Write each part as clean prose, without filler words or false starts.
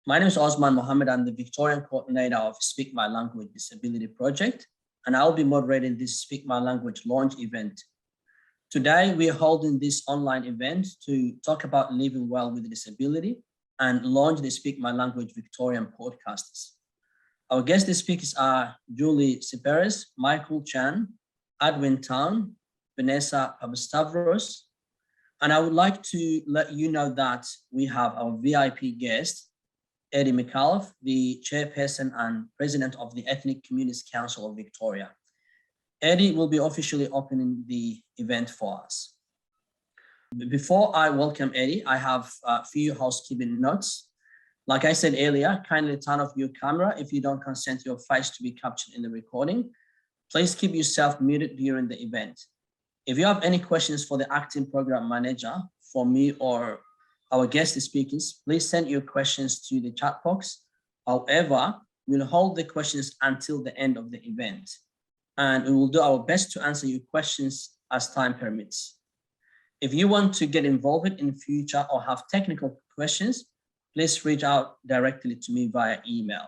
My name is Osman Mohamed. I'm the Victorian coordinator of Speak My Language Disability Project, and I'll be moderating this Speak My Language launch event. Today, we are holding this online event to talk about living well with disability and launch the Speak My Language Victorian podcasts. Our guest speakers are Julie Sciberras, Micallef, Adwin Town, Vanessa Papastavros, and I would like to let you know that we have our VIP guest, Eddie Micallef, the Chairperson and President of the Ethnic Communities Council of Victoria. Eddie will be officially opening the event for us. Before I welcome Eddie, I have a few housekeeping notes. Like I said earlier, kindly turn off your camera if you don't consent your face to be captured in the recording. Please keep yourself muted during the event. If you have any questions for the acting program manager, for me or our guest speakers, please send your questions to the chat box. However, we'll hold the questions until the end of the event, and we will do our best to answer your questions as time permits. If you want to get involved in future or have technical questions, please reach out directly to me via email.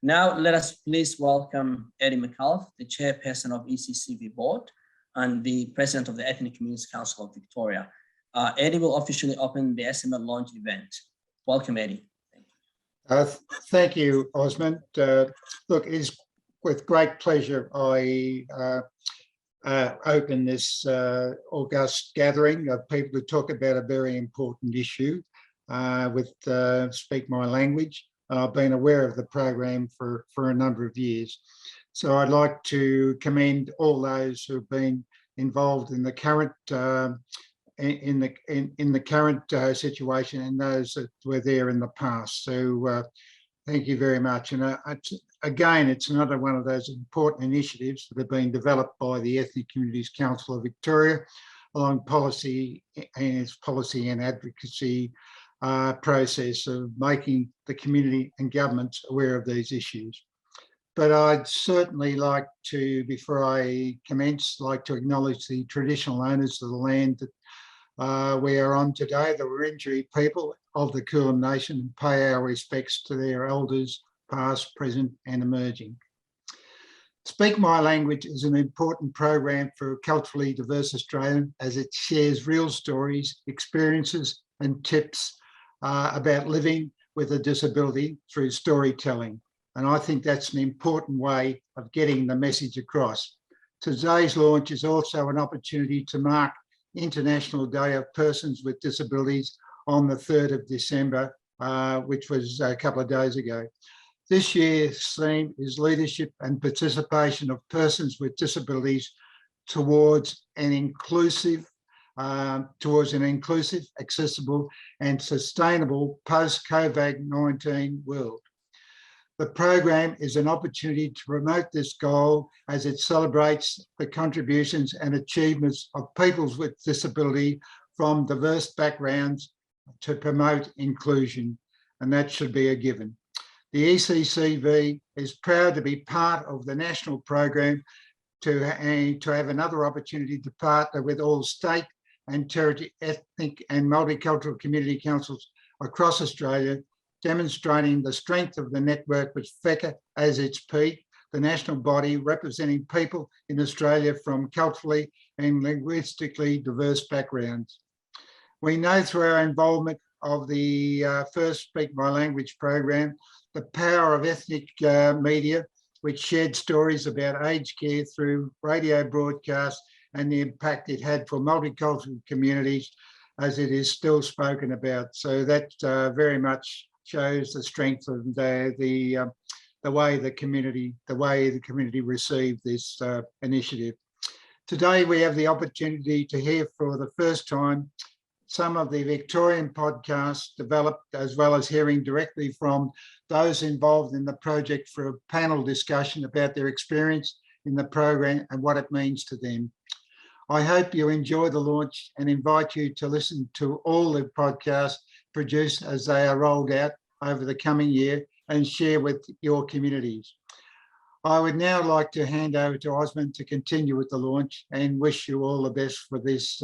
Now, let us please welcome Eddie Micallef, the Chairperson of ECCV Board and the President of the Ethnic Communities Council of Victoria. Eddie will officially open the SML launch event. Welcome, Eddie. Thank you. Thank you, Osman. Look, it's with great pleasure I open this august gathering of people to talk about a very important issue with Speak My Language. I've been aware of the program for a number of years. So I'd like to commend all those who have been involved in the current in the current situation and those that were there in the past. So thank you very much. And again, it's another one of those important initiatives that have been developed by the Ethnic Communities Council of Victoria along policy and its policy and advocacy process of making the community and governments aware of these issues. But I'd certainly like to, before I commence, like to acknowledge the traditional owners of the land that we are on today, the Wurundjeri people of the Kulin Nation, and pay our respects to their elders, past, present and emerging. Speak My Language is an important program for culturally diverse Australians as it shares real stories, experiences and tips about living with a disability through storytelling. And I think that's an important way of getting the message across. Today's launch is also an opportunity to mark International Day of Persons with Disabilities on the 3rd of December, which was a couple of days ago. This year's theme is leadership and participation of persons with disabilities towards an inclusive, accessible and sustainable post-COVID-19 world. The program is an opportunity to promote this goal as it celebrates the contributions and achievements of people with disability from diverse backgrounds to promote inclusion, and that should be a given. The ECCV is proud to be part of the national program to have another opportunity to partner with all state and territory ethnic and multicultural community councils across Australia, demonstrating the strength of the network with FECA as its peak, the national body representing people in Australia from culturally and linguistically diverse backgrounds. We know through our involvement of the first Speak My Language program, the power of ethnic media, which shared stories about aged care through radio broadcasts and the impact it had for multicultural communities as it is still spoken about. So that very much shows the strength of the way the community received this initiative. Today we have the opportunity to hear for the first time some of the Victorian podcasts developed, as well as hearing directly from those involved in the project for a panel discussion about their experience in the program and what it means to them. I hope you enjoy the launch and invite you to listen to all the podcasts produced as they are rolled out over the coming year and share with your communities. I would now like to hand over to Osman to continue with the launch and wish you all the best for this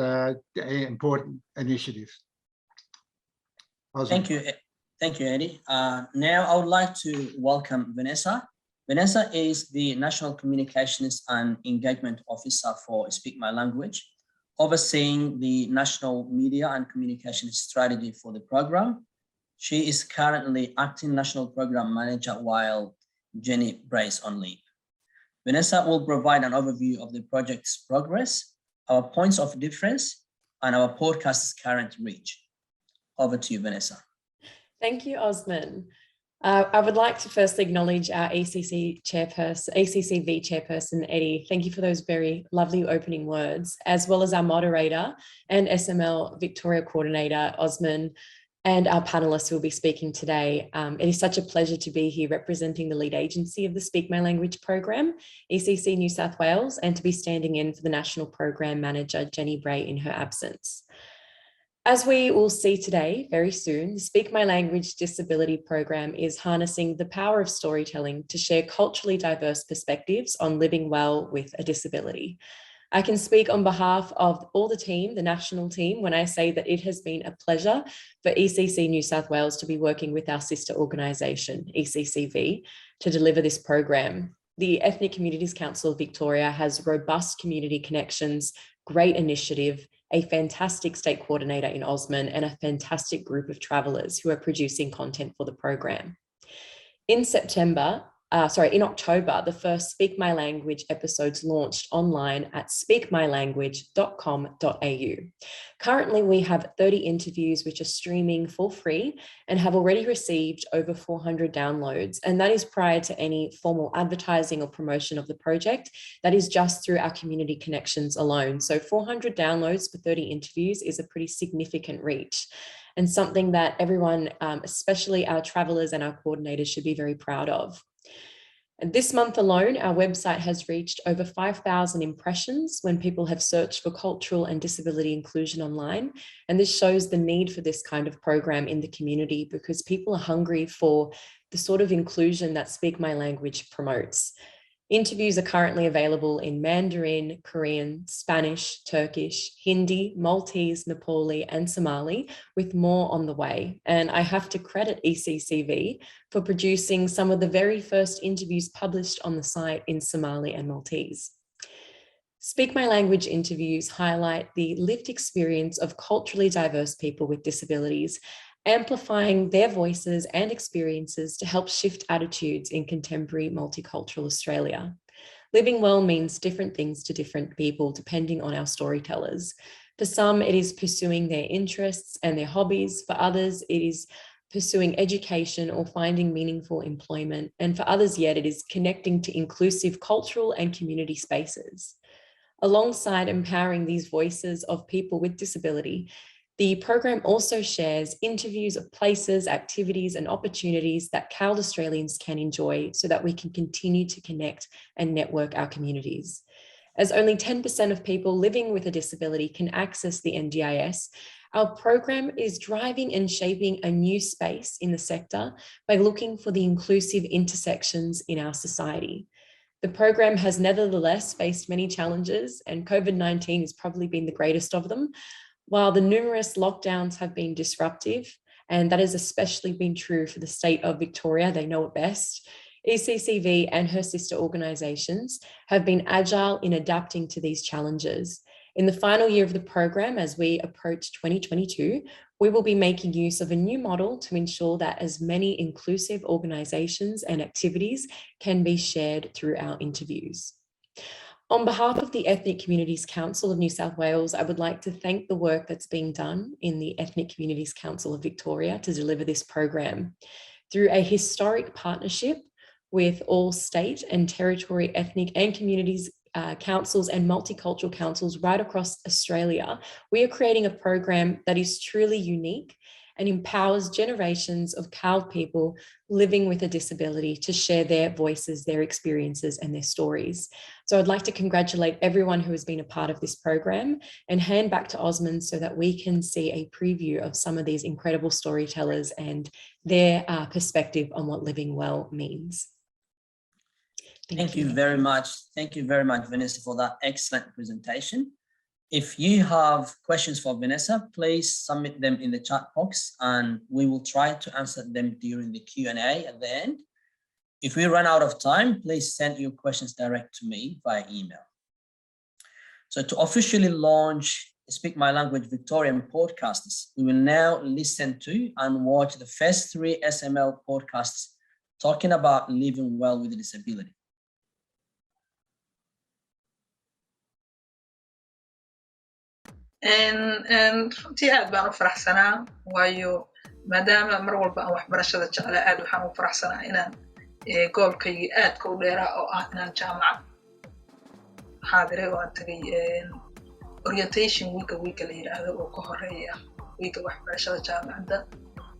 important initiative. Osman. Thank you, Eddie. Now I would like to welcome Vanessa. Vanessa is the National Communications and Engagement Officer for Speak My Language, overseeing the national media and communication strategy for the program. She is currently acting National Program Manager while Jenny Bray is on leave. Vanessa will provide an overview of the project's progress, our points of difference, and our podcast's current reach. Over to you, Vanessa. Thank you, Osman. I would like to firstly acknowledge our ECCV Chairperson, Eddie. Thank you for those very lovely opening words, as well as our moderator and SML Victoria Coordinator, Osman, and our panelists who will be speaking today. It is such a pleasure to be here representing the lead agency of the Speak My Language program, ECC New South Wales, and to be standing in for the National Program Manager, Jenny Bray, in her absence. As we will see today, very soon, the Speak My Language Disability Program is harnessing the power of storytelling to share culturally diverse perspectives on living well with a disability. I can speak on behalf of all the team, the national team, when I say that it has been a pleasure for ECC New South Wales to be working with our sister organisation, ECCV, to deliver this program. The Ethnic Communities Council of Victoria has robust community connections, great initiative, a fantastic state coordinator in Osman, and a fantastic group of travellers who are producing content for the program. In October, the first Speak My Language episodes launched online at speakmylanguage.com.au. Currently, we have 30 interviews which are streaming for free and have already received over 400 downloads. And that is prior to any formal advertising or promotion of the project. That is just through our community connections alone. So 400 downloads for 30 interviews is a pretty significant reach, and something that everyone, especially our travellers and our coordinators, should be very proud of. And this month alone, our website has reached over 5,000 impressions when people have searched for cultural and disability inclusion online. And this shows the need for this kind of program in the community, because people are hungry for the sort of inclusion that Speak My Language promotes. Interviews are currently available in Mandarin, Korean, Spanish, Turkish, Hindi, Maltese, Nepali, and Somali, with more on the way. And I have to credit ECCV for producing some of the very first interviews published on the site in Somali and Maltese. Speak My Language interviews highlight the lived experience of culturally diverse people with disabilities, amplifying their voices and experiences to help shift attitudes in contemporary multicultural Australia. Living well means different things to different people depending on our storytellers. For some, it is pursuing their interests and their hobbies. For others, it is pursuing education or finding meaningful employment. And for others yet, it is connecting to inclusive cultural and community spaces. Alongside empowering these voices of people with disability, the program also shares interviews of places, activities, and opportunities that CALD Australians can enjoy so that we can continue to connect and network our communities. As only 10% of people living with a disability can access the NDIS, our program is driving and shaping a new space in the sector by looking for the inclusive intersections in our society. The program has nevertheless faced many challenges, and COVID-19 has probably been the greatest of them. While the numerous lockdowns have been disruptive, and that has especially been true for the state of Victoria, they know it best, ECCV and her sister organisations have been agile in adapting to these challenges. In the final year of the program, as we approach 2022, we will be making use of a new model to ensure that as many inclusive organisations and activities can be shared through our interviews. On behalf of the Ethnic Communities Council of New South Wales, I would like to thank the work that's being done in the Ethnic Communities Council of Victoria to deliver this program. Through a historic partnership with all state and territory ethnic and communities councils and multicultural councils right across Australia, we are creating a program that is truly unique and empowers generations of CALD people living with a disability to share their voices, their experiences, and their stories. So I'd like to congratulate everyone who has been a part of this program and hand back to Osman so that we can see a preview of some of these incredible storytellers and their perspective on what living well means. Thank you very much. Thank you very much, Vanessa, for that excellent presentation. If you have questions for Vanessa, please submit them in the chat box and we will try to answer them during the Q&A at the end. If we run out of time, please send your questions direct to me via email. So to officially launch Speak My Language Victorian podcasts, we will now listen to and watch the first 3 SML podcasts talking about living well with a disability. runtii aad baan u faraxsanaa waayo maadaama mar walba aan waxbarashada jeclaa aad waxaan u faraxsanaa inaan goolkaygii aadka u dheeraa oo ah inaan jaamacad xaadiray oo aan tagay orientation weeka la yidhaahdo oo ka horeeya weeka waxbarashada jaamacadda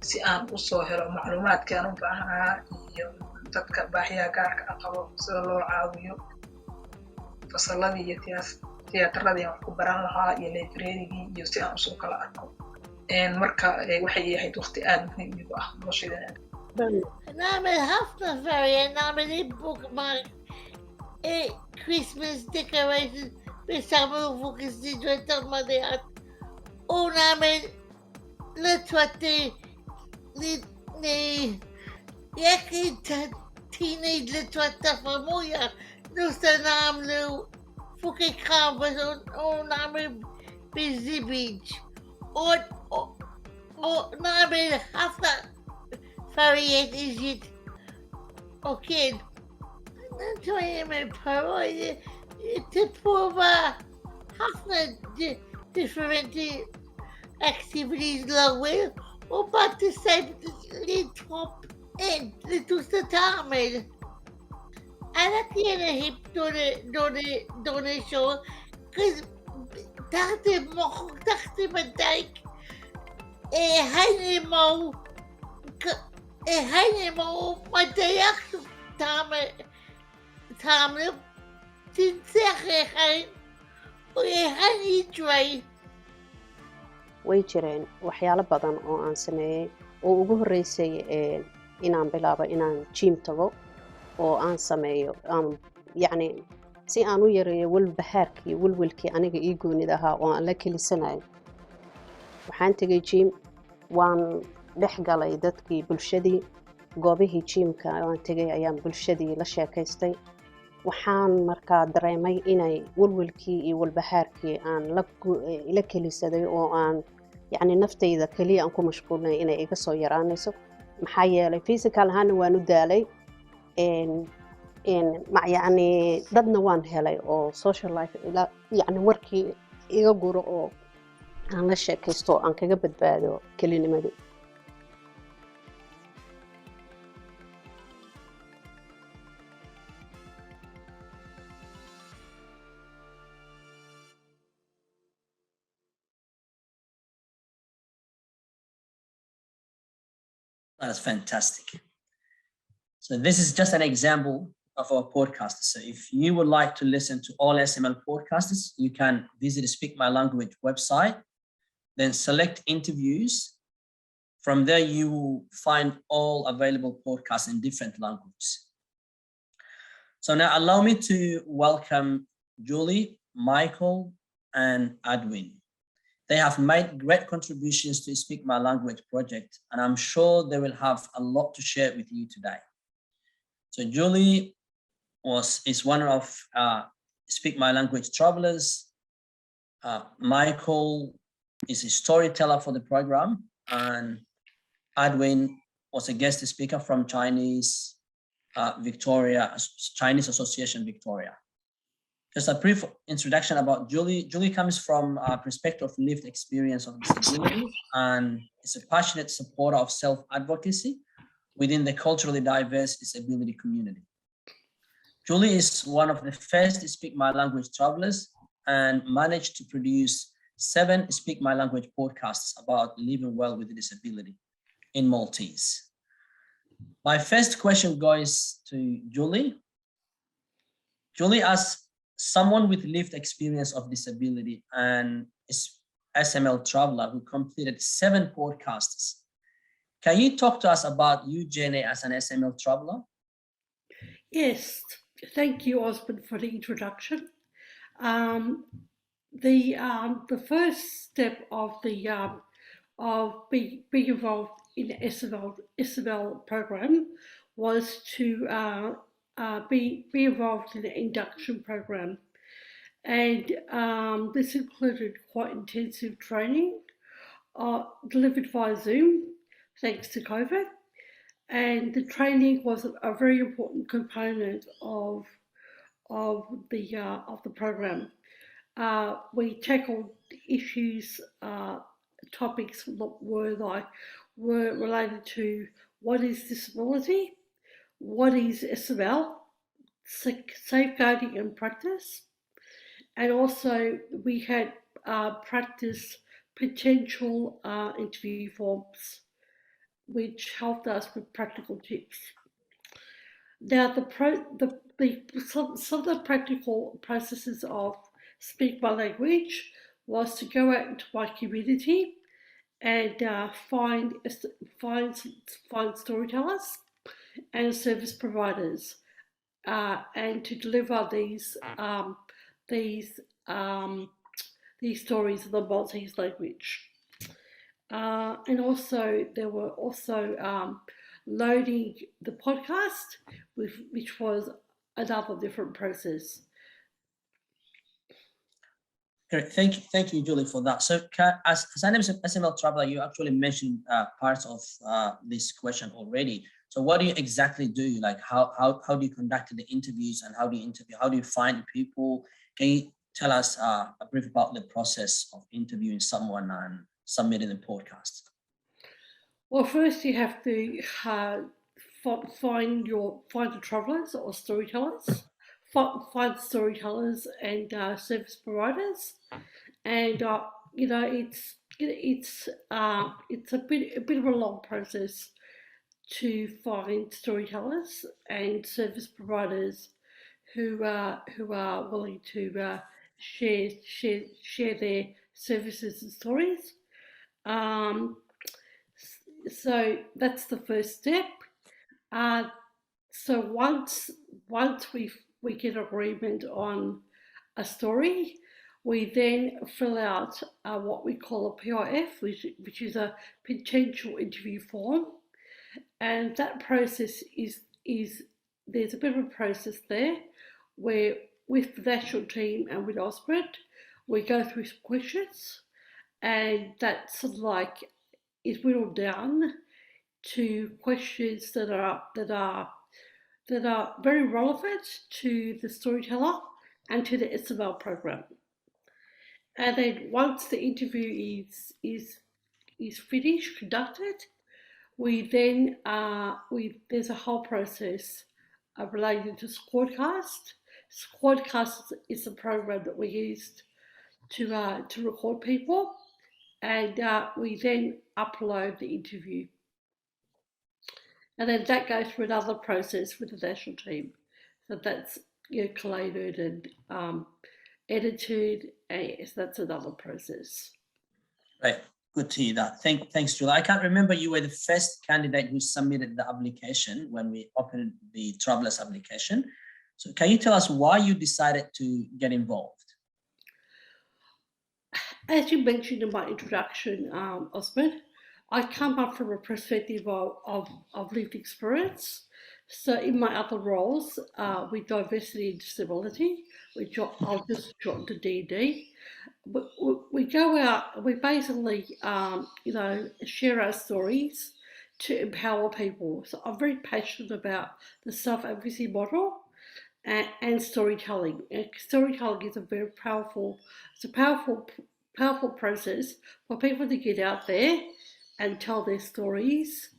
si aan u soo helo macluumaadkii aan u baahnaa iyo dadka baahiyaha gaarka ah qabo sida loo caawiyo fasalladii iyo tiyaatarradii aan wax ku baran lahaa iyo librarygii iyo si aan usoo kala arko marka waxay ahayd waqti aad muhiim igu ah noloshayda. نعمل حفلة فرية نعمل bookmark Christmas decorations بيستعملوا فوق الزيت والمضيعات ونعمل لتوتي ياكي تينيج لتوتي فمويا نوصل نعملوا فوق الكامبس ونعمل بالزبيج ونعمل حفلة فريات إجيت أوكي نتواني من البروي تبوبا حفلة different activities لويل وبارتيسيب لتوب لتستعمل أنا كينا هيب دون شو كز تحت مخك تحت بدايك هاي مو ما تياكش تعمل تنسخي خين ويهني جوي way jireen waxyaalo badan oo aan sameeyay oo ugu horeysay inaan bilaabo inaan gym tago oo aan sameeyo yacni si aan u yareeyo walbahaarkii walwalkii aniga ii goonid ahaa oo aan la kelisanayo waxaan tagay gym waan dhex galay dadkii bulshadii goobihii gymka aan tagay ayaan bulshadii la sheekaystay waxaan markaa dareemay inay walwalkii iyo walbahaarkii aan la kelisaday oo aan yacni naftayda kaliya aan ku mashquulnay inay iga soo yaraanayso maxaa yeelay physical ahaana waan u daalay yacni dadna waan helay oo social life yacni warkii iga guro oo aan la sheekaysto aan kaga badbaado kelinimadii. That's fantastic. So this is just an example of our podcast. So if you would like to listen to all SML podcasts, you can visit the Speak My Language website, then select interviews. From there, you will find all available podcasts in different languages. So now allow me to welcome Julie, Michael, and Adwin. They have made great contributions to Speak My Language project, and I'm sure they will have a lot to share with you today. So Julie is one of Speak My Language travelers. Michael is a storyteller for the program, and Adwin was a guest speaker from Chinese Association Victoria. Just a brief introduction about Julie. Julie comes from a perspective of lived experience of disability and is a passionate supporter of self-advocacy within the culturally diverse disability community. Julie is one of the first Speak My Language travelers and managed to produce 7 Speak My Language podcasts about living well with a disability in Maltese. My first question goes to Julie. Julie, as someone with lived experience of disability and SML traveler who completed 7 podcasts, can you talk to us about your journey as an SML traveler? Yes, thank you, Osman, for the introduction. the first step of being involved in the SML program was to be involved in the induction program, and this included quite intensive training delivered via Zoom, thanks to COVID. And the training was a very important component of the program. We tackled issues, topics that were related to what is disability, what is SML, safeguarding and practice, and also we had practice potential interview forms, which helped us with practical tips. Now, some of the practical processes of Speak My Language was to go out into my community and find storytellers and service providers, and to deliver these stories in the Maltese language. And also there were also loading the podcast, which was another different process. Great. Thank you, Julie, for that. So, as an SML traveler, you actually mentioned parts of this question already. So, what do you exactly do? Like, how do you conduct the interviews, and how do you interview? How do you find people? Can you tell us a brief about the process of interviewing someone and submitting the podcast? Well, first you have to find the travellers or storytellers. Find storytellers and service providers, and you know, it's a bit of a long process to find storytellers and service providers who are willing to share their services and stories. So that's the first step. So once we get agreement on a story, we then fill out what we call a PIF, which is a potential interview form, and that process is there's a bit of a process there where with the national team and with Osman, we go through some questions, and that's sort of like is whittled down to questions that are very relevant to the storyteller and to the SML program. And then once the interview is finished, conducted, we then there's a whole process related to Squadcast. Squadcast is the program that we used to record people, and we then upload the interview. And then that goes through another process with the national team. So that's collated and edited. So that's another process. Right. Good to hear that. Thanks, Julie. I can't remember, you were the first candidate who submitted the application when we opened the travelers application. So can you tell us why you decided to get involved? As you mentioned in my introduction, Osman, I come up from a perspective of lived experience. So in my other roles with diversity and disability, which I'll just drop to D&D, we go out, we basically, share our stories to empower people. So I'm very passionate about the self-advocacy model and storytelling. And storytelling is a very powerful process for people to get out there and tell their stories,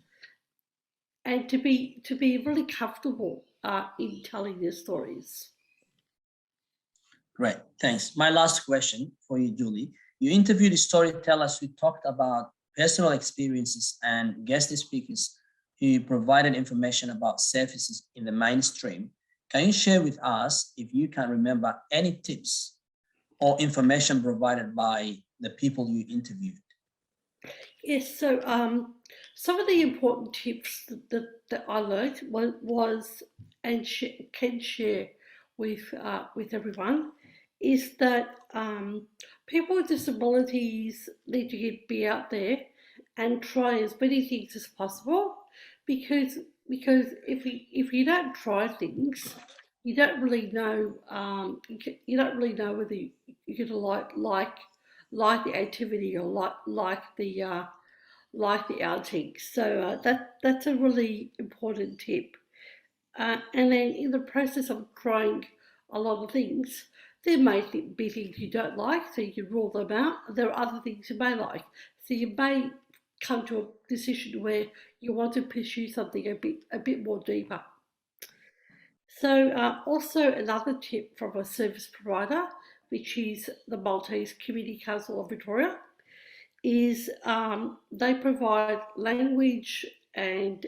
and to be really comfortable in telling their stories. Great, thanks. My last question for you, Julie. You interviewed storytellers who talked about personal experiences and guest speakers who provided information about services in the mainstream. Can you share with us, if you can remember, any tips or information provided by the people you interviewed? Yes, so some of the important tips that I learned was and can share with everyone is that people with disabilities need to be out there and try as many things as possible, because if you don't try things, you don't really know whether you're gonna like the activity or like the outing. So that's a really important tip. And then in the process of trying a lot of things, there may be things you don't like, so you can rule them out. There are other things you may like, so you may come to a decision where you want to pursue something a bit more deeper. So also another tip from a service provider, which is the Maltese Community Council of Victoria, is they provide language and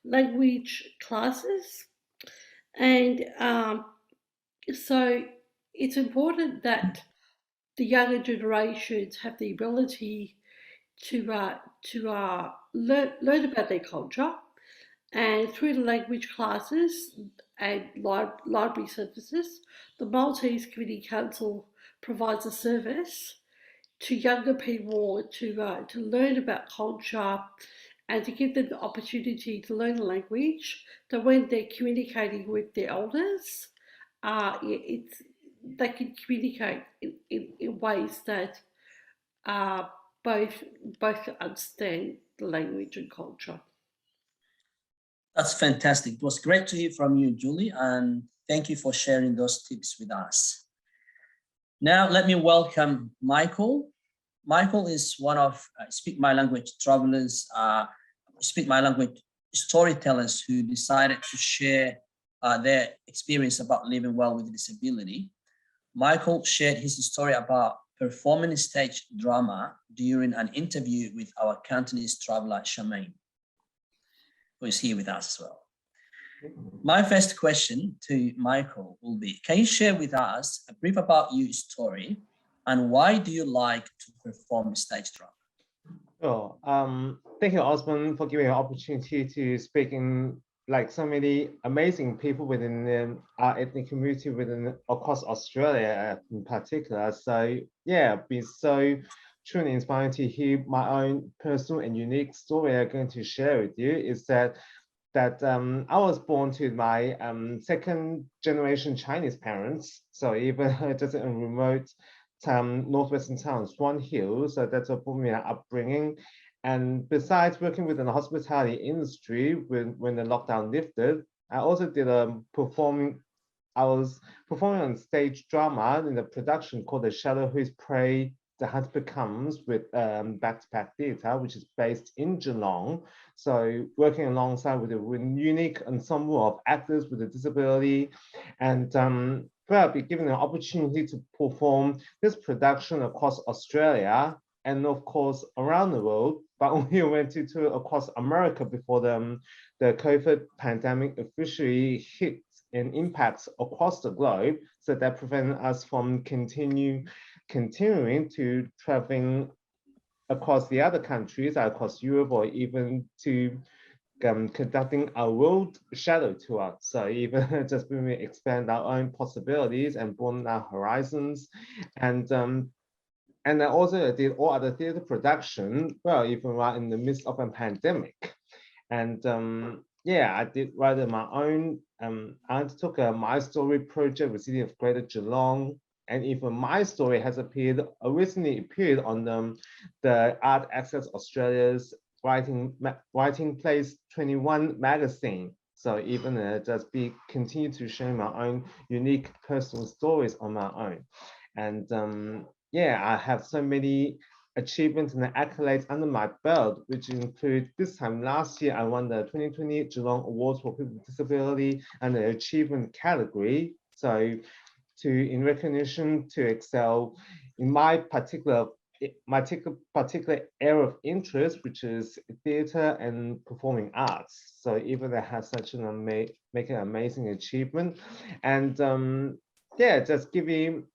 language classes, and so it's important that the younger generations have the ability to learn about their culture, and through the language classes and library services, the Maltese Community Council provides a service to younger people to learn about culture and to give them the opportunity to learn the language, that when they're communicating with their elders, they can communicate in ways that both understand the language and culture. That's fantastic. It was great to hear from you, Julie, and thank you for sharing those tips with us. Now, let me welcome Michael. Michael is one of Speak My Language travelers, Speak My Language storytellers who decided to share their experience about living well with disability. Michael shared his story about performing stage drama during an interview with our Cantonese traveler, Charmaine, who is here with us as well. My first question to Michael will be, can you share with us a brief about your story and why do you like to perform stage drama? Sure. Thank you, Osman, for giving me an opportunity to speak in like so many amazing people within our ethnic community across Australia in particular. So yeah, it's been so truly inspiring to hear my own personal and unique story I'm going to share with you. Is that I was born to my second generation Chinese parents. So even just in a remote northwestern town, Swan Hill. So that's a my upbringing. And besides working within the hospitality industry, when the lockdown lifted, I also did I was performing on stage drama in a production called The Shadow Whose Prey The Hunt Becomes with Back-to-Back Theatre, which is based in Geelong. So working alongside with a unique ensemble of actors with a disability, and I'll be given an opportunity to perform this production across Australia and of course around the world, but only went to across America before the COVID pandemic officially hit and impacts across the globe. So that prevented us from continuing to traveling across the other countries, across Europe, or even to conducting a world shadow tour. So even just when we expand our own possibilities and broaden our horizons. And I also did all other theater production, well, even while in the midst of a pandemic. And yeah, I did write my own, I undertook a My Story project with City of Greater Geelong. And even my story has recently appeared on the Art Access Australia's Writing Place 21 magazine. So even just continue to share my own unique personal stories on my own. And yeah, I have so many achievements and accolades under my belt, which include this time last year, I won the 2020 Geelong Awards for People with Disability and the Achievement category. So in recognition to excel in my particular area of interest, which is theater and performing arts. So even that has such an amazing achievement. And yeah, just give it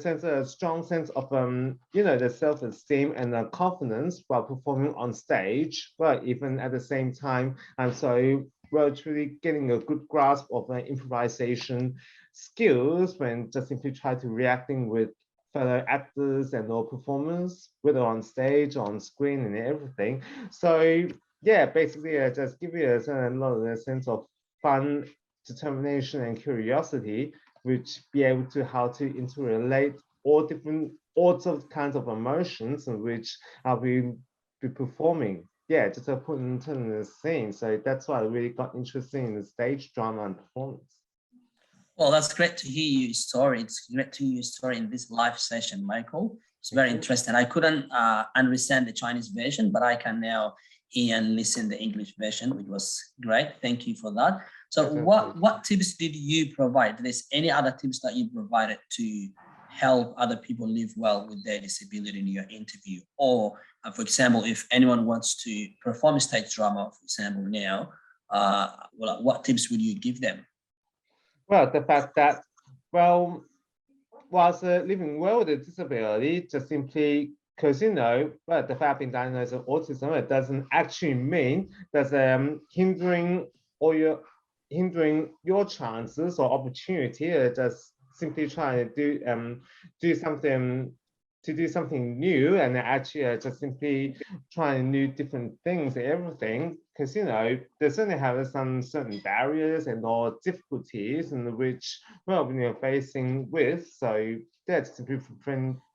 a strong sense of the self-esteem and confidence while performing on stage. But even at the same time, I'm so well, truly getting a good grasp of improvisation skills when just simply try to reacting with fellow actors and all performers, whether on stage, on screen, and everything. So yeah, basically, just give you a sense of fun, determination, and curiosity, which be able to how to interrelate all sorts of kinds of emotions in which I'll be performing. Yeah, just to put into the scene. So that's why I really got interested in the stage drama and performance. Well, that's great to hear your story. It's great to hear your story in this live session, Michael. It's very interesting. I couldn't understand the Chinese version, but I can now hear and listen the English version, which was great. Thank you for that. So what tips did you provide? There's any other tips that you provided to help other people live well with their disability in your interview? Or for example, if anyone wants to perform stage drama, for example, now, well, what tips would you give them? Well, the fact that, well, whilst living well with a disability, just simply because, you know, well, the fact being diagnosed with autism, it doesn't actually mean that's hindering your chances or opportunity. Just simply trying to do something new and actually just simply trying new different things and everything, because you know they certainly have some certain barriers and or difficulties in which well when you're facing with, so that's simply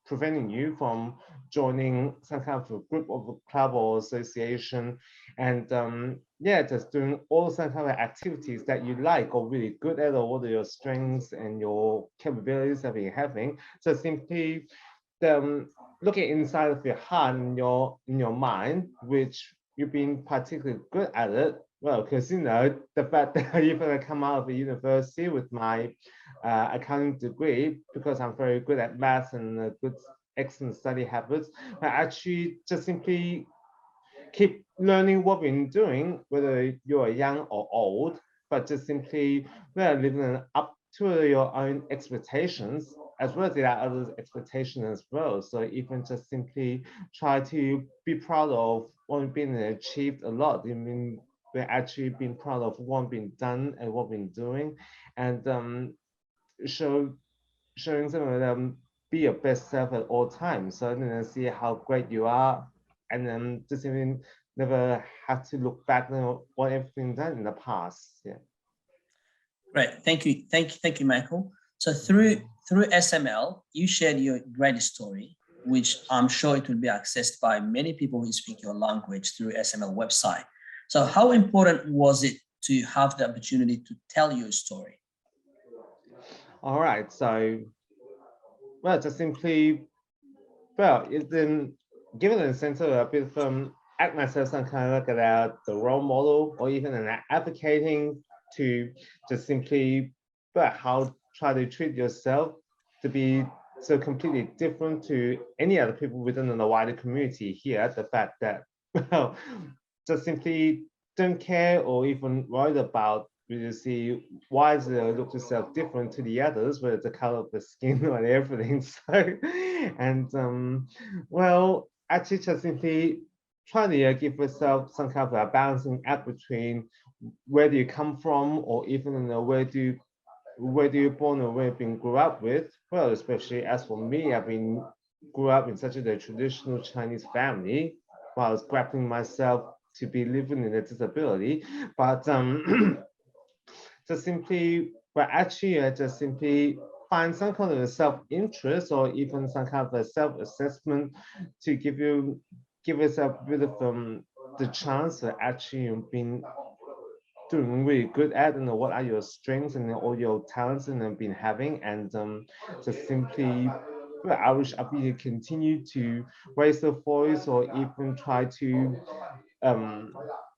preventing you from joining some kind of a group of a club or association and yeah, just doing all some kind of activities that you like or really good at, or what are your strengths and your capabilities that you're having. So simply looking inside of your heart and in your mind, which you've been particularly good at it. Well, because you know the fact that I even come out of the university with my accounting degree, because I'm very good at maths and good excellent study habits, I actually just simply keep learning what we've been doing, whether you're young or old, but just simply living up to your own expectations as well as there are others' expectations as well. So even just simply try to be proud of what we've been achieved a lot. I mean, we're actually being proud of what we've been done and what we've been doing, and showing some of them be your best self at all times. So then see how great you are, and then just even never have to look back on what everything done in the past. Yeah. Great, thank you, Michael. So through SML, you shared your great story, which I'm sure it will be accessed by many people who speak your language through SML website. So how important was it to have the opportunity to tell your story? All right, so, well, just simply, well, it's been given a sense of a bit from act myself some kind of like about the role model or even an advocating to just simply, but how try to treat yourself to be so completely different to any other people within the wider community here. The fact that, well, just simply don't care or even worried about, you see, why does it look yourself different to the others, whether it's the color of the skin or everything. So, and well, actually just simply try to give yourself some kind of a balancing act between where do you come from, or even where do you born or where you've been grew up with. Well, especially as for me, I've been grew up in such a traditional Chinese family while I was grappling myself to be living in a disability. But just simply, well, actually, just simply find some kind of a self-interest or even some kind of a self-assessment to give yourself a bit of the chance to actually being doing really good at and what are your strengths and all your talents and been having, and just simply well, I wish I could continue to raise the voice or even try to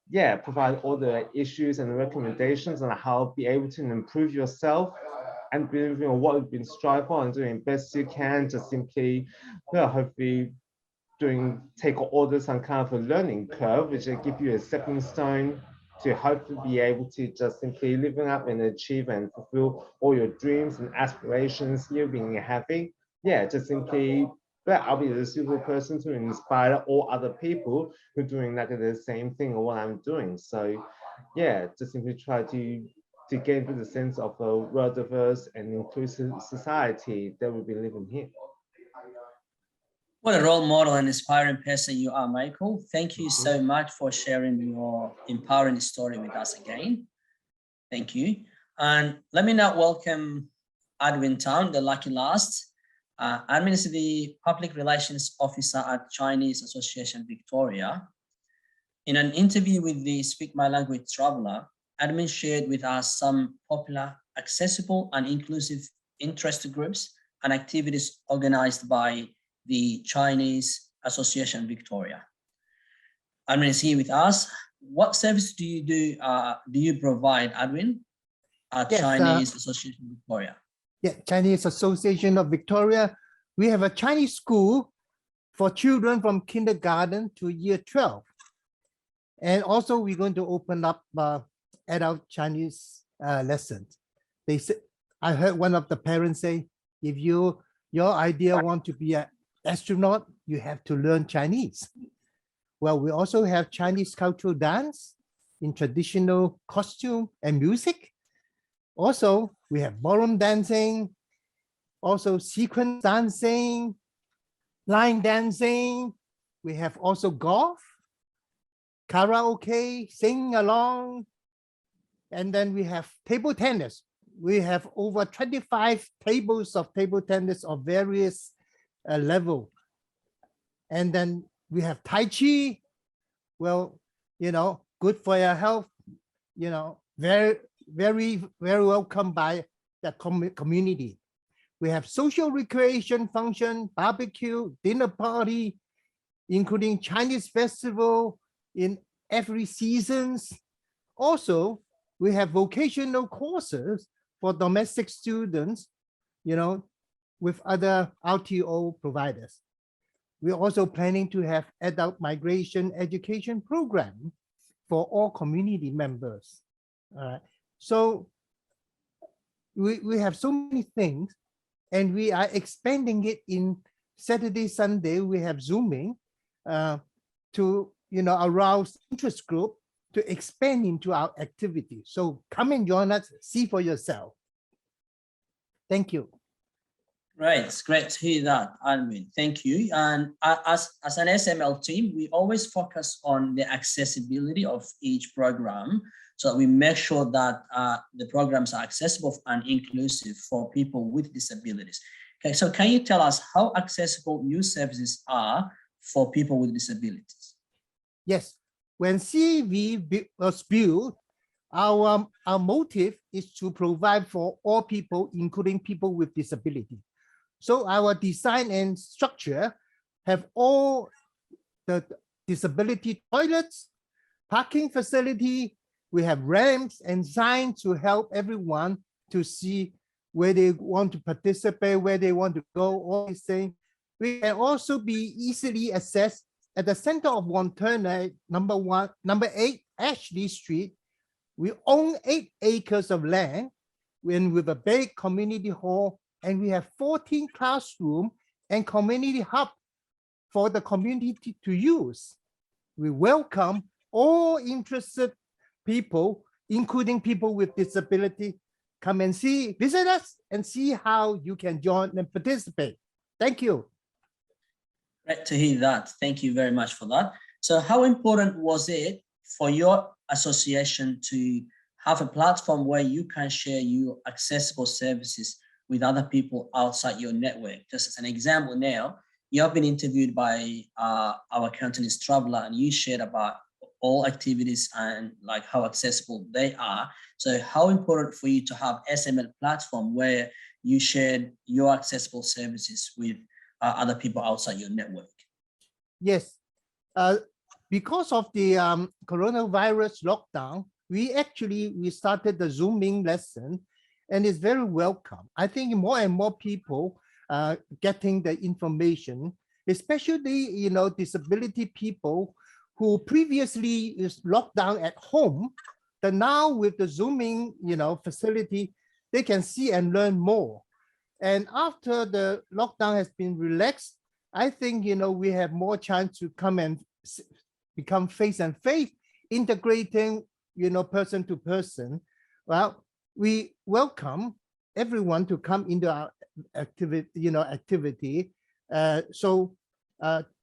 yeah, provide all the issues and recommendations on how be able to improve yourself and believing on what you've been striving for and doing best you can, just simply well, hopefully take all this on kind of a learning curve, which will give you a stepping stone to hopefully be able to just simply living up and achieve and fulfill all your dreams and aspirations you've been having. Yeah, just simply but I'll be the suitable person to inspire all other people who are doing like the same thing or what I'm doing. So yeah, just simply try to get into the sense of a well-diverse and inclusive society that we be living here. What a role model and inspiring person you are, Michael. Thank you so much for sharing your empowering story with us again. Thank you. And let me now welcome Adwin Town, the lucky last. Admin is the Public Relations Officer at Chinese Association Victoria. In an interview with the Speak My Language Traveler, Admin shared with us some popular, accessible and inclusive interest groups and activities organized by the Chinese Association Victoria. Adwin is here with us. What service do you provide, Adwin, at Chinese Association Victoria? Yeah, Chinese Association of Victoria. We have a Chinese school for children from kindergarten to year 12. And also we're going to open up adult Chinese lessons. They said, I heard one of the parents say, if your idea want to be an astronaut, you have to learn Chinese. Well, we also have Chinese cultural dance in traditional costume and music. Also, we have ballroom dancing, also sequence dancing, line dancing. We have also golf, karaoke, sing along, and then we have table tennis. We have over 25 tables of table tennis of various level. And then we have Tai Chi. Well, you know, good for your health, you know, very welcome by the community. We have social recreation function, barbecue, dinner party, including Chinese festival in every seasons. Also, we have vocational courses for domestic students, you know, with other RTO providers. We're also planning to have adult migration education program for all community members. All right. So we have so many things, and we are expanding it in Saturday, Sunday. We have Zooming to, you know, arouse interest group to expand into our activity. So come and join us, see for yourself. Thank you. Great, it's great to hear that, Adwin. Thank you. And as an SML team, we always focus on the accessibility of each program, so that we make sure that the programs are accessible and inclusive for people with disabilities. Okay, so can you tell us how accessible new services are for people with disabilities? Yes, when CAV was built, our motive is to provide for all people, including people with disability. So our design and structure have all the disability toilets, parking facility. We have ramps and signs to help everyone to see where they want to participate, where they want to go, all these things. We can also be easily accessed at the center of Wanturna, number 8 Ashley Street. We own 8 acres of land with a big community hall, and we have 14 classrooms and community hub for the community to use. We welcome all interested people, including people with disability. Come and visit us and see how you can join and participate. Thank you. Great to hear that. Thank you very much for that. So how important was it for your association to have a platform where you can share your accessible services with other people outside your network? Just as an example now, you have been interviewed by our Cantonese traveler, and you shared about all activities and like how accessible they are. So how important for you to have SML platform where you shared your accessible services with other people outside your network? Yes, because of the coronavirus lockdown, we started the Zooming lesson, and it's very welcome. I think more and more people getting the information, especially, you know, disability people who previously is locked down at home, but now with the Zooming, you know, facility, they can see and learn more. And after the lockdown has been relaxed, I think, we have more chance to come and become face and face, integrating, person to person. Well, we welcome everyone to come into our activity. So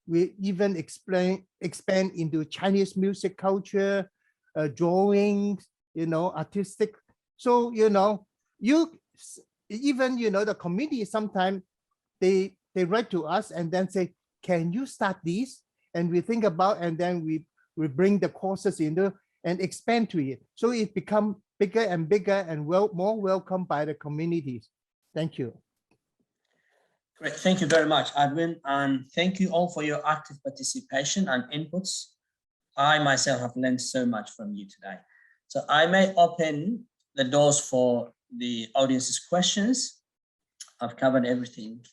we even expand into Chinese music culture, drawings, artistic. So, you even, the committee sometimes they write to us and then say, can you start this? And we think about, and then we bring the courses into and expand to it. So it becomes bigger and bigger and more welcome by the communities. Thank you. Great, thank you very much, Adwin, and thank you all for your active participation and inputs. I myself have learned so much from you today. So I may open the doors for the audience's questions. I've covered everything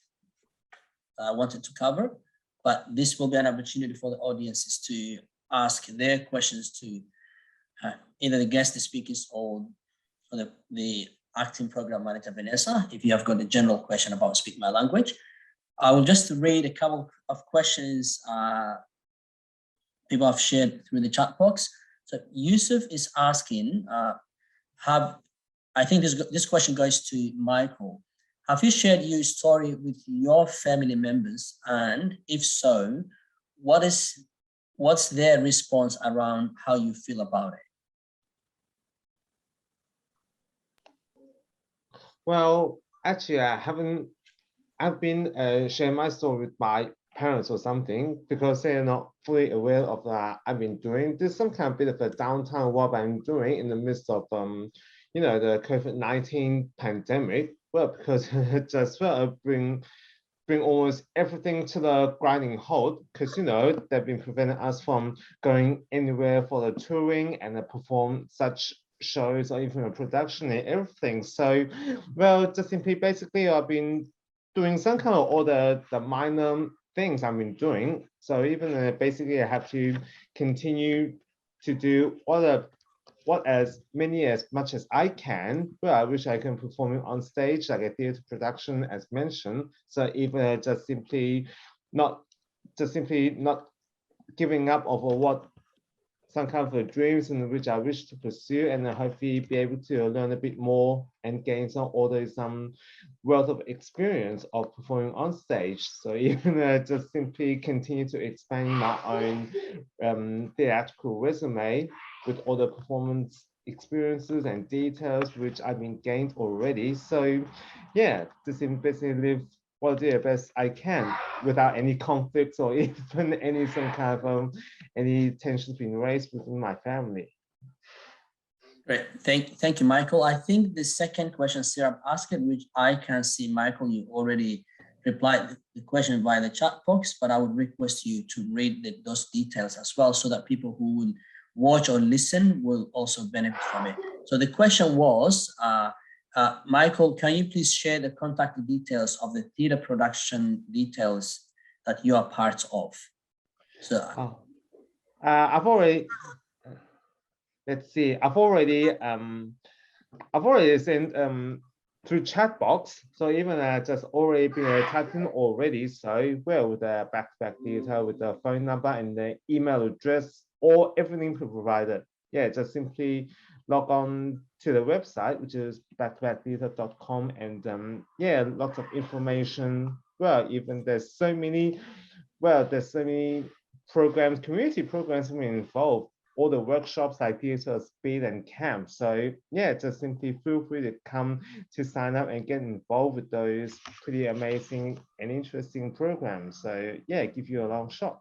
I wanted to cover, but this will be an opportunity for the audiences to ask their questions to either the guest speakers or the acting program manager, Vanessa, if you have got a general question about Speak My Language. I will just read a couple of questions people have shared through the chat box. So Yusuf is asking, I think this question goes to Michael. Have you shared your story with your family members? And if so, what's their response around how you feel about it? Well, actually, I've been sharing my story with my parents or something because they're not fully aware of that I've been doing. There's some kind of bit of a downtime what I'm doing in the midst of, the COVID-19 pandemic. Well, because just bring almost everything to the grinding halt because, they've been preventing us from going anywhere for the touring and perform such shows or even a production and everything. So, well, just simply basically I've been doing some kind of all the minor things I've been doing. So even basically I have to continue to do as much as I can. Well, I wish I can perform it on stage like a theater production as mentioned. So even just simply not giving up over what some kind of dreams in which I wish to pursue, and hopefully be able to learn a bit more and gain some wealth of experience of performing on stage. So even just simply continue to expand my own theatrical resume with all the performance experiences and details which I've been gained already. So yeah, just basically live what I do the best I can without any conflicts or even any any tensions being raised within my family. Great, thank you, Michael. I think the second question Sarah asked, which I can see, Michael, you already replied the question via the chat box, but I would request you to read those details as well so that people who will watch or listen will also benefit from it. So the question was, Michael, can you please share the contact details of the theater production details that you are part of? So I've already, let's see, I've already sent through chat box. So even just already been typing already. So well, with the back-to-back detail, with the phone number and the email address, or everything provided. Yeah, just simply log on to the website, which is backtobacktheater.com, and yeah, lots of information. Well, even there's so many programs, community programs involved, all the workshops like theater speed and camp. So yeah, just simply feel free to come to sign up and get involved with those pretty amazing and interesting programs. So yeah, give you a long shot.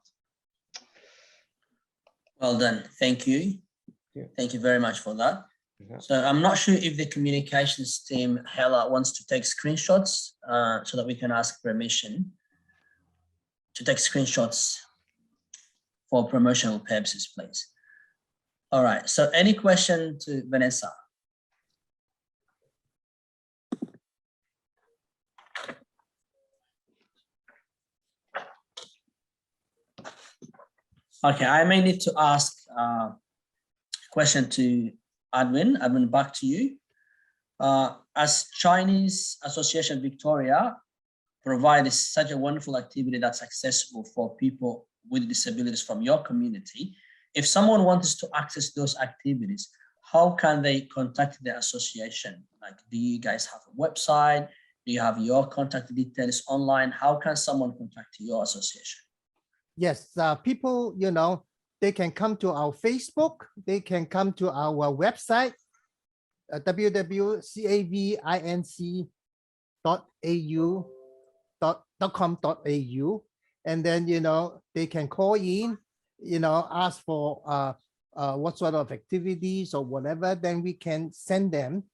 Well done, thank you. Yeah. Thank you very much for that. Yeah. So I'm not sure if the communications team, Hela, wants to take screenshots so that we can ask permission to take screenshots for promotional purposes, please. All right, so any question to Vanessa? Okay, I may need to ask a question to Adwin. Adwin, back to you. As Chinese Association Victoria, provide such a wonderful activity that's accessible for people with disabilities from your community. If someone wants to access those activities, how can they contact the association? Like, do you guys have a website? Do you have your contact details online? How can someone contact your association? Yes, people, you know, they can come to our Facebook, they can come to our website, www.cavinc.com.au, and then, you know, they can call in, you know, ask for what sort of activities or whatever, then we can send them,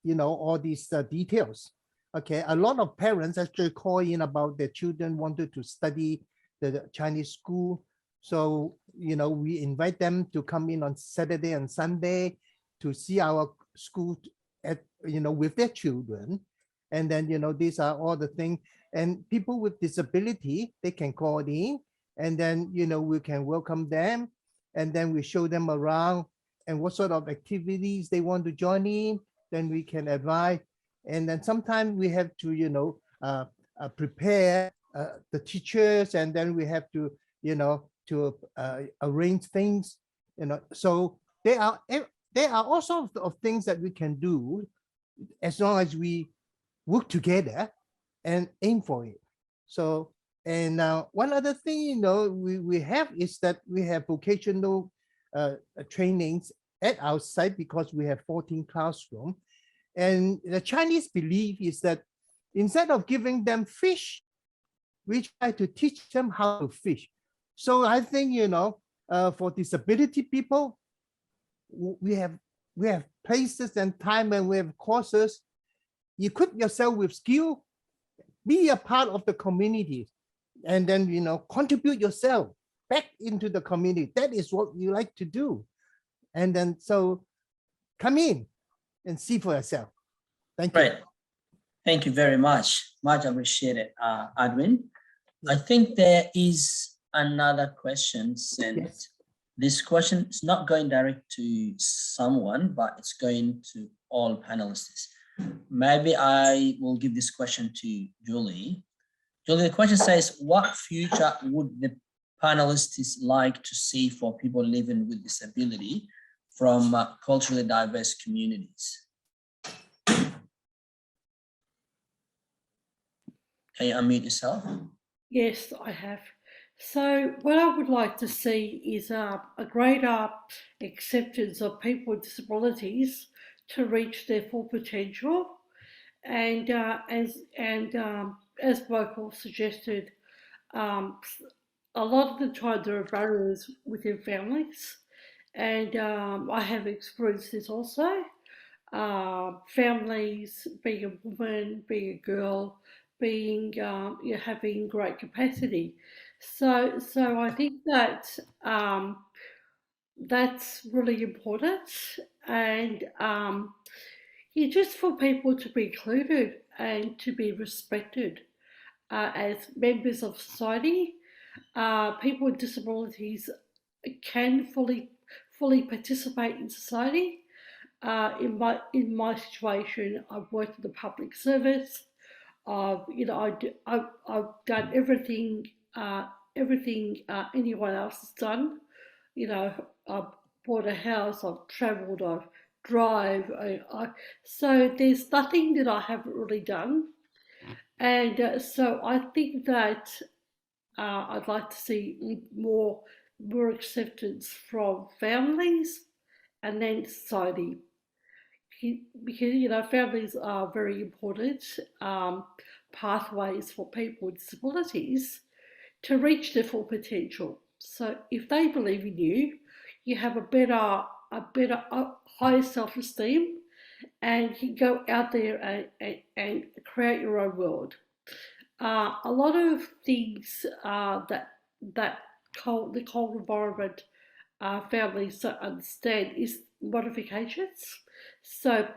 you know, all these details. Okay, a lot of parents actually call in about their children wanted to study the Chinese school. So, you know, we invite them to come in on Saturday and Sunday to see our school at, you know, with their children. And then, you know, these are all the things. And people with disability, they can call in, and then, you know, we can welcome them, and then we show them around and what sort of activities they want to join in, then we can advise. And then sometimes we have to, you know, prepare the teachers, and then we have to, you know, to arrange things, you know. So there are all sorts of things that we can do as long as we work together and aim for it. So, and one other thing, you know, we have is that we have vocational trainings at our site because we have 14 classrooms. And the Chinese belief is that instead of giving them fish, we try to teach them how to fish. So I think, you know, for disability people, we have places and time, and we have courses. Equip yourself with skill, be a part of the community, and then, you know, contribute yourself back into the community. That is what you like to do. And then, so come in and see for yourself. Thank you. Great. Thank you very much. Much appreciated, Adwin. I think there is another question sent. Yes. This question is not going direct to someone, but it's going to all panelists. Maybe I will give this question to Julie. Julie, the question says, what future would the panelists like to see for people living with disability from culturally diverse communities? Can you unmute yourself? Yes, I have. So what I would like to see is a greater acceptance of people with disabilities to reach their full potential, and as Michael suggested, a lot of the time there are barriers within families, and I have experienced this also. Families, being a woman, being a girl, being having great capacity. So I think that that's really important, and just for people to be included and to be respected as members of society. People with disabilities can fully participate in society. In my situation, I've worked in the public service. I've done everything anyone else has done. You know, I've bought a house, I've travelled, I've drive. So there's nothing that I haven't really done, and so I think that I'd like to see more acceptance from families and then society, because families are very important pathways for people with disabilities to reach their full potential. So if they believe in you, you have a better higher self-esteem, and you go out there and create your own world. A lot of things that the cold environment families don't understand is modifications. So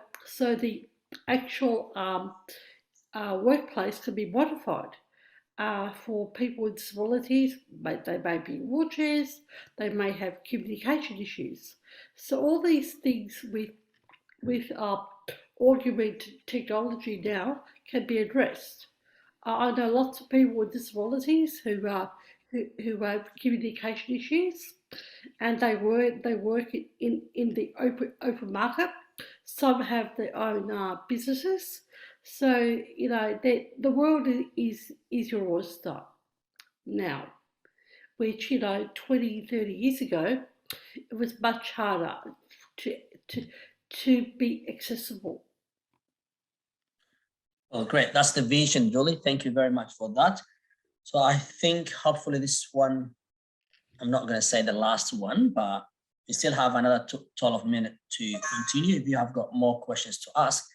the actual workplace can be modified for people with disabilities. They may be in wheelchairs, they may have communication issues. So all these things with augmented technology now can be addressed. I know lots of people with disabilities who have communication issues, and they work in the open market. Some have their own businesses. So, you know, the world is your oyster now, which, you know, 20, 30 years ago, it was much harder to be accessible. Well, great. That's the vision, Julie. Thank you very much for that. So I think hopefully this one, I'm not going to say the last one, but we still have another 12 minutes to continue if you have got more questions to ask.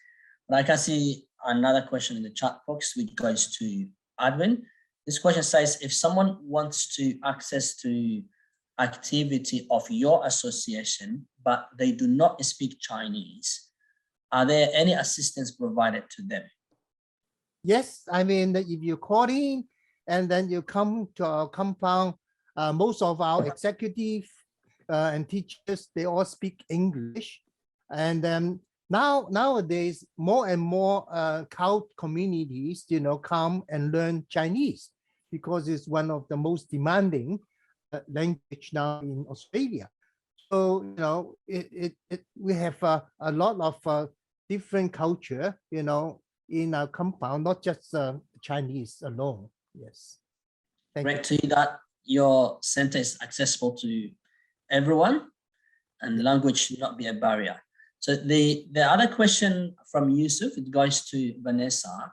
But I can see another question in the chat box, which goes to Adwin. This question says, if someone wants to access to activity of your association, but they do not speak Chinese, are there any assistance provided to them? Yes, I mean, if you call in and then you come to our compound, most of our executive and teachers, they all speak English. And nowadays, more and more CALD communities, you know, come and learn Chinese because it's one of the most demanding language now in Australia. So, you know, we have a lot of different culture, you know, in our compound, not just Chinese alone. Yes. Great to hear that your center is accessible to everyone and language should not be a barrier. So the other question from Yusuf, it goes to Vanessa.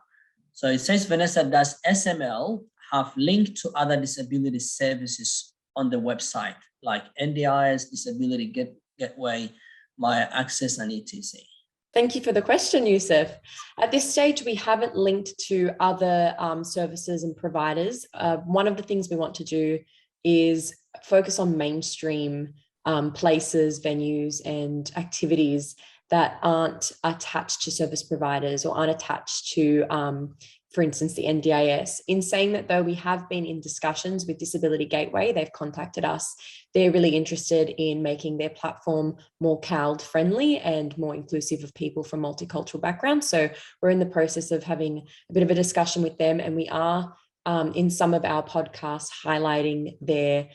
So it says, Vanessa, does SML have linked to other disability services on the website, like NDIS, Disability Gateway, My Access, and etc.? Thank you for the question, Yusuf. At this stage, we haven't linked to other services and providers. One of the things we want to do is focus on mainstream places, venues, and activities that aren't attached to service providers or aren't attached to, for instance, the NDIS. In saying that, though, we have been in discussions with Disability Gateway. They've contacted us. They're really interested in making their platform more CALD friendly and more inclusive of people from multicultural backgrounds. So we're in the process of having a bit of a discussion with them, and we are in some of our podcasts highlighting the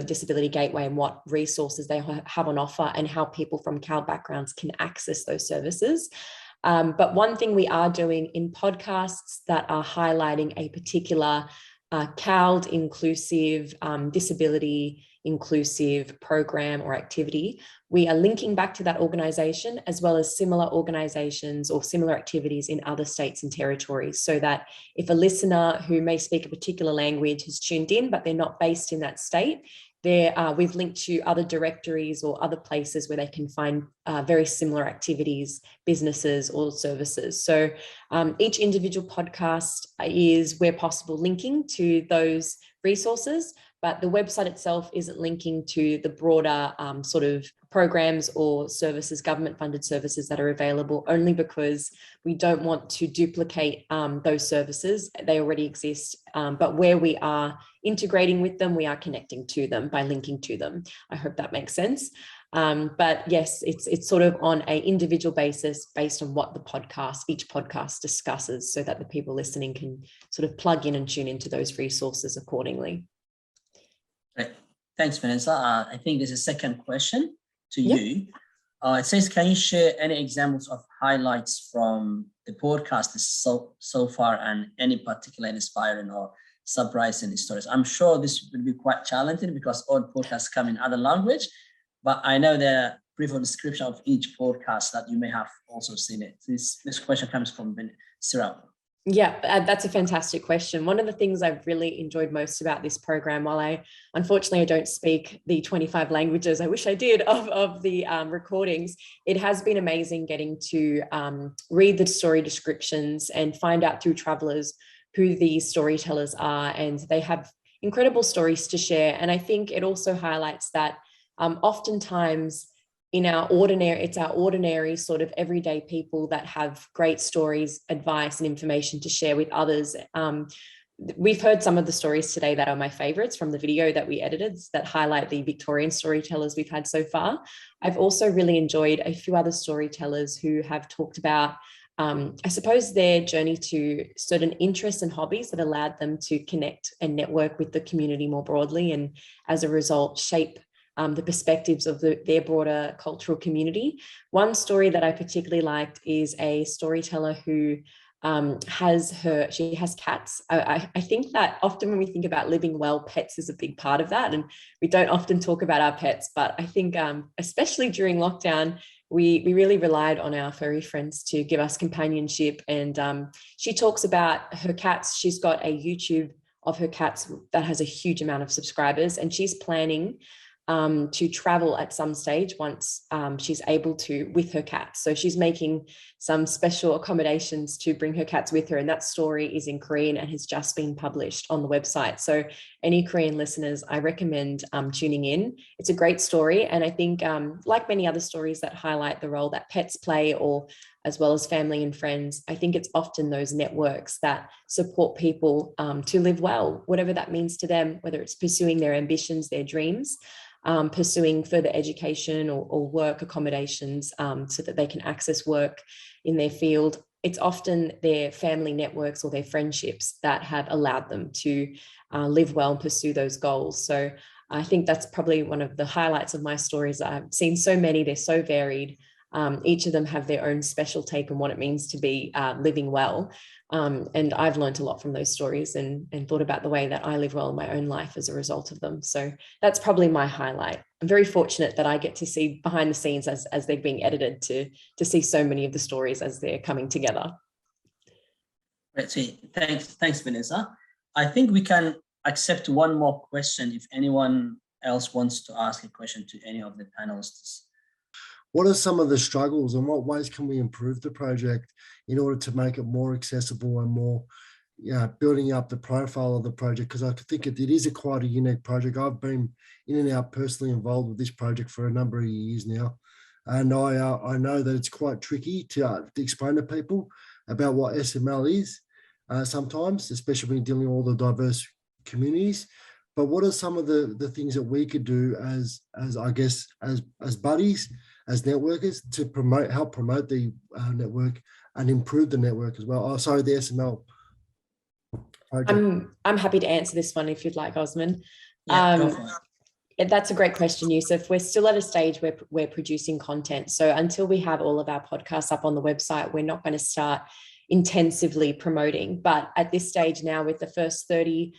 Disability Gateway and what resources they have on offer and how people from CALD backgrounds can access those services. But one thing we are doing in podcasts that are highlighting a particular CALD inclusive, disability inclusive program or activity, we are linking back to that organisation as well as similar organisations or similar activities in other states and territories, so that if a listener who may speak a particular language has tuned in, but they're not based in that state, we've linked to other directories or other places where they can find very similar activities, businesses or services. So each individual podcast is, where possible, linking to those resources, but the website itself isn't linking to the broader sort of programs or services, government funded services that are available, only because we don't want to duplicate those services. They already exist, but where we are integrating with them, we are connecting to them by linking to them. I hope that makes sense. But yes, it's sort of on an individual basis based on what each podcast discusses, so that the people listening can sort of plug in and tune into those resources accordingly. Great. Thanks, Vanessa. I think there's a second question to you. It says, can you share any examples of highlights from the podcast so far and any particular inspiring or surprising stories? I'm sure this will be quite challenging because all podcasts come in other language, but I know the brief description of each podcast that you may have also seen it. This question comes from Cyril. Yeah, that's a fantastic question. One of the things I've really enjoyed most about this program, while unfortunately I don't speak the 25 languages, I wish I did, of the recordings, it has been amazing getting to read the story descriptions and find out through travellers who these storytellers are, and they have incredible stories to share. And I think it also highlights that oftentimes it's our ordinary sort of everyday people that have great stories, advice and information to share with others. We've heard some of the stories today that are my favorites from the video that we edited that highlight the Victorian storytellers we've had so far. I've also really enjoyed a few other storytellers who have talked about I suppose their journey to certain interests and hobbies that allowed them to connect and network with the community more broadly, and as a result shape the perspectives of their broader cultural community. One story that I particularly liked is a storyteller who she has cats. I think that often when we think about living well, pets is a big part of that, and we don't often talk about our pets, but I think especially during lockdown, we really relied on our furry friends to give us companionship. And she talks about her cats. She's got a YouTube of her cats that has a huge amount of subscribers, and she's planning to travel at some stage once she's able to with her cats. So she's making some special accommodations to bring her cats with her. And that story is in Korean and has just been published on the website. So any Korean listeners, I recommend tuning in. It's a great story. And I think like many other stories that highlight the role that pets play, or as well as family and friends, I think it's often those networks that support people to live well, whatever that means to them, whether it's pursuing their ambitions, their dreams, pursuing further education or work accommodations so that they can access work in their field. It's often their family networks or their friendships that have allowed them to live well and pursue those goals. So I think that's probably one of the highlights of my stories. I've seen so many, they're so varied. Each of them have their own special take on what it means to be living well. And I've learned a lot from those stories and thought about the way that I live well in my own life as a result of them. So that's probably my highlight. I'm very fortunate that I get to see behind the scenes as they're being edited to see so many of the stories as they're coming together. Let's see. Thanks, Vanessa. I think we can accept one more question if anyone else wants to ask a question to any of the panelists. What are some of the struggles, and what ways can we improve the project in order to make it more accessible and more, building up the profile of the project? Because I think it is quite a unique project. I've been in and out personally involved with this project for a number of years now, and I know that it's quite tricky to explain to people about what SML is sometimes, especially when dealing with all the diverse communities. But what are some of the things that we could do as I guess as buddies, as networkers, to help promote the network and improve the network as well? Oh, sorry, the SML project. I'm happy to answer this one if you'd like, Osman. Yeah, go for it. That's a great question, Yusuf. We're still at a stage where we're producing content. So until we have all of our podcasts up on the website, we're not going to start intensively promoting. But at this stage now, with the first 30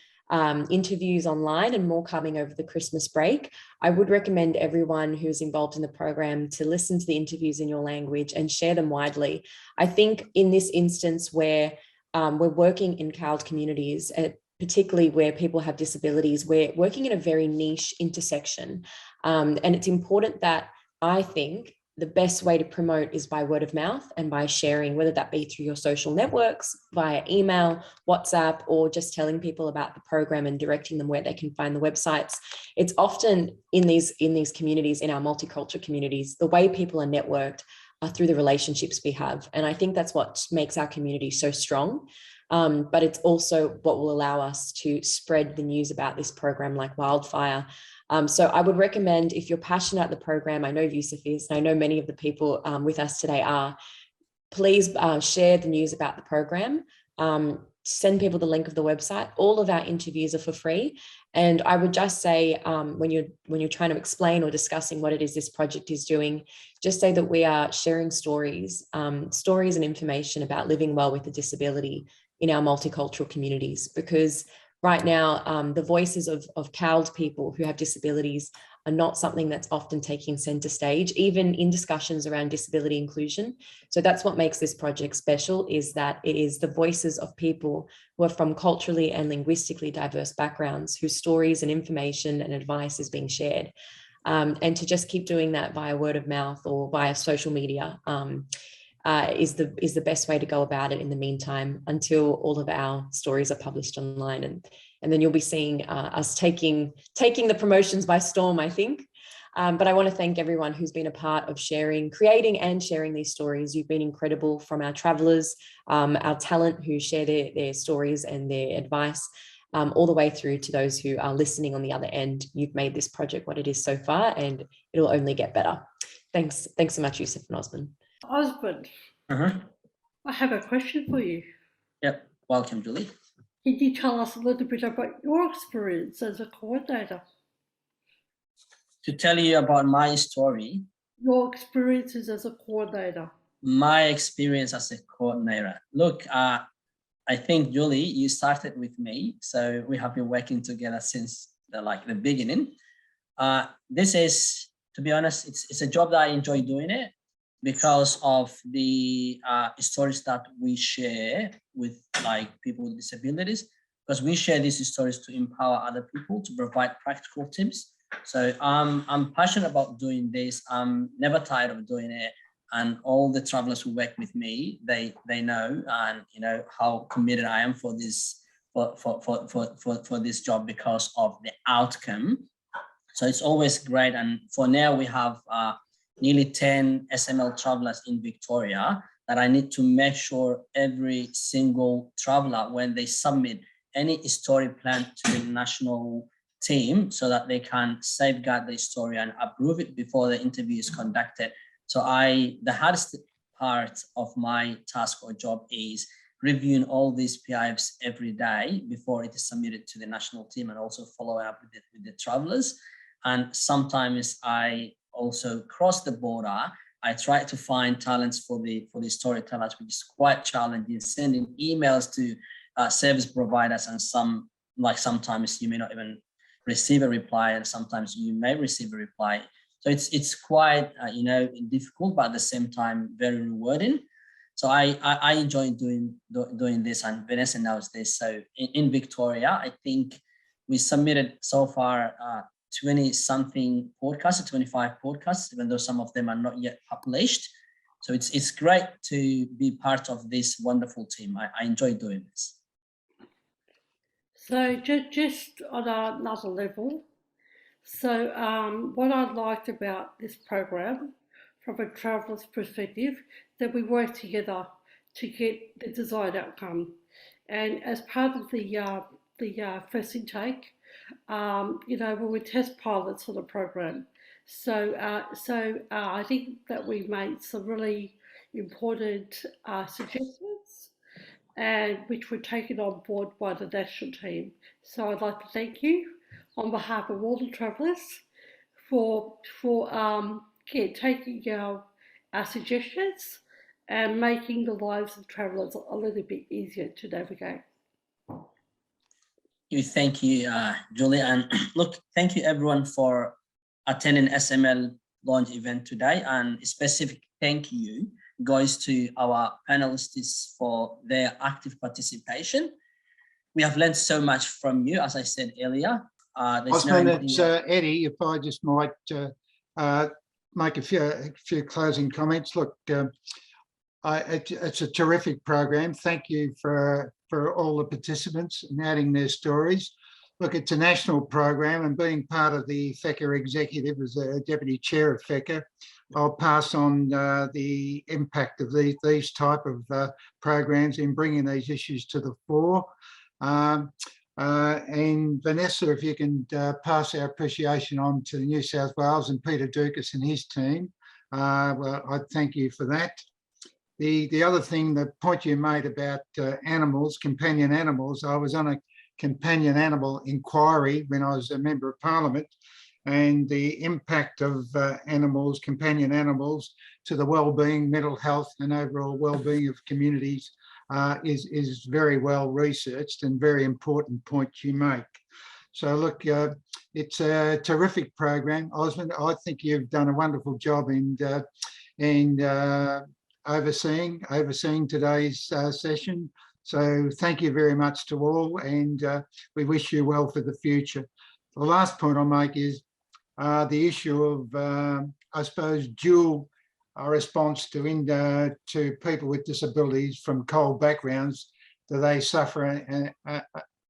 interviews online and more coming over the Christmas break, I would recommend everyone who's involved in the program to listen to the interviews in your language and share them widely. I think in this instance where we're working in CALD communities, particularly where people have disabilities, we're working in a very niche intersection. And it's important that, I think, the best way to promote is by word of mouth and by sharing, whether that be through your social networks, via email, WhatsApp, or just telling people about the program and directing them where they can find the websites. It's often in these communities, in our multicultural communities, the way people are networked are through the relationships we have. And I think that's what makes our community so strong. But it's also what will allow us to spread the news about this program like wildfire. So I would recommend, if you're passionate about the program, I know Yusuf is, and I know many of the people with us today are, please share the news about the program. Send people the link of the website. All of our interviews are for free. And I would just say, when you're trying to explain or discussing what it is this project is doing, just say that we are sharing stories and information about living well with a disability in our multicultural communities, because right now, the voices of CALD people who have disabilities are not something that's often taking center stage, even in discussions around disability inclusion. So that's what makes this project special, is that it is the voices of people who are from culturally and linguistically diverse backgrounds, whose stories and information and advice is being shared. And to just keep doing that via word of mouth or via social media is the best way to go about it in the meantime, until all of our stories are published online, and then you'll be seeing us taking the promotions by storm, I think. But I want to thank everyone who's been a part of creating and sharing these stories. You've been incredible, from our travelers, our talent who share their stories and their advice, all the way through to those who are listening on the other end. You've made this project what it is so far, and it'll only get better. Thanks so much, Yusuf and Osman. Osman, I have a question for you. Yep, welcome, Julie. Can you tell us a little bit about your experience as a coordinator? To tell you about my story, Your experiences as a coordinator. my experience as a coordinator. Look, I think, Julie, you started with me, so we have been working together since the beginning. This is, to be honest, it's a job that I enjoy doing it because of the stories that we share with people with disabilities, because we share these stories to empower other people, to provide practical tips. So I'm passionate about doing this. I'm never tired of doing it. And all the travelers who work with me, they know, and how committed I am for this for this job because of the outcome. So it's always great. And for now, we have nearly 10 SML travelers in Victoria that I need to make sure every single traveler, when they submit any story plan to the national team, so that they can safeguard the story and approve it before the interview is conducted. So the hardest part of my task or job is reviewing all these PIFs every day before it is submitted to the national team, and also follow up with the travelers. And sometimes I also cross the border. I try to find talents for the storytellers, which is quite challenging, sending emails to service providers, and sometimes you may not even receive a reply, and sometimes you may receive a reply. So it's quite difficult, but at the same time very rewarding. So I enjoy doing this, and Vanessa knows this. So in Victoria, I think we submitted so far 20-something podcasts, 25 podcasts, even though some of them are not yet published. So it's great to be part of this wonderful team. I enjoy doing this. So just on another level, so what I liked about this program from a traveller's perspective, that we work together to get the desired outcome. And as part of the first intake, we were test pilots for the program. So I think that we made some really important suggestions, and which were taken on board by the national team. So I'd like to thank you on behalf of all the travellers for taking our suggestions and making the lives of travellers a little bit easier to navigate. Thank you, Julie. And look, thank you everyone for attending SML launch event today, and a specific thank you goes to our panelists for their active participation. We have learned so much from you, as I said earlier. Osman, it's Eddie, if I just might make a few closing comments. Look, it's a terrific program. Thank you for all the participants and adding their stories. Look, it's a national program, and being part of the FECA executive as a deputy chair of FECA, I'll pass on the impact of these type of programs in bringing these issues to the fore. And Vanessa, if you can pass our appreciation on to New South Wales and Peter Dukas and his team, well, I thank you for that. The other thing, the point you made about animals, companion animals, I was on a companion animal inquiry when I was a member of Parliament, and the impact of animals, companion animals, to the well-being, mental health and overall well-being of communities is very well researched, and very important point you make. So look, it's a terrific program. Osman, I think you've done a wonderful job in overseeing today's session. So thank you very much to all, and we wish you well for the future. The last point I'll make is the issue of, I suppose, dual response to people with disabilities from cold backgrounds. Do they suffer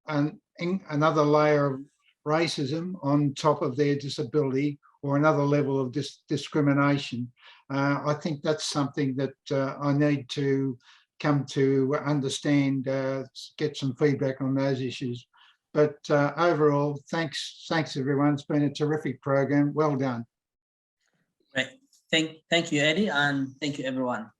another layer of racism on top of their disability, or another level of discrimination? I think that's something that I need to come to understand, get some feedback on those issues. But overall, thanks everyone. It's been a terrific program. Well done. Great. Thank you, Eddie, and thank you, everyone.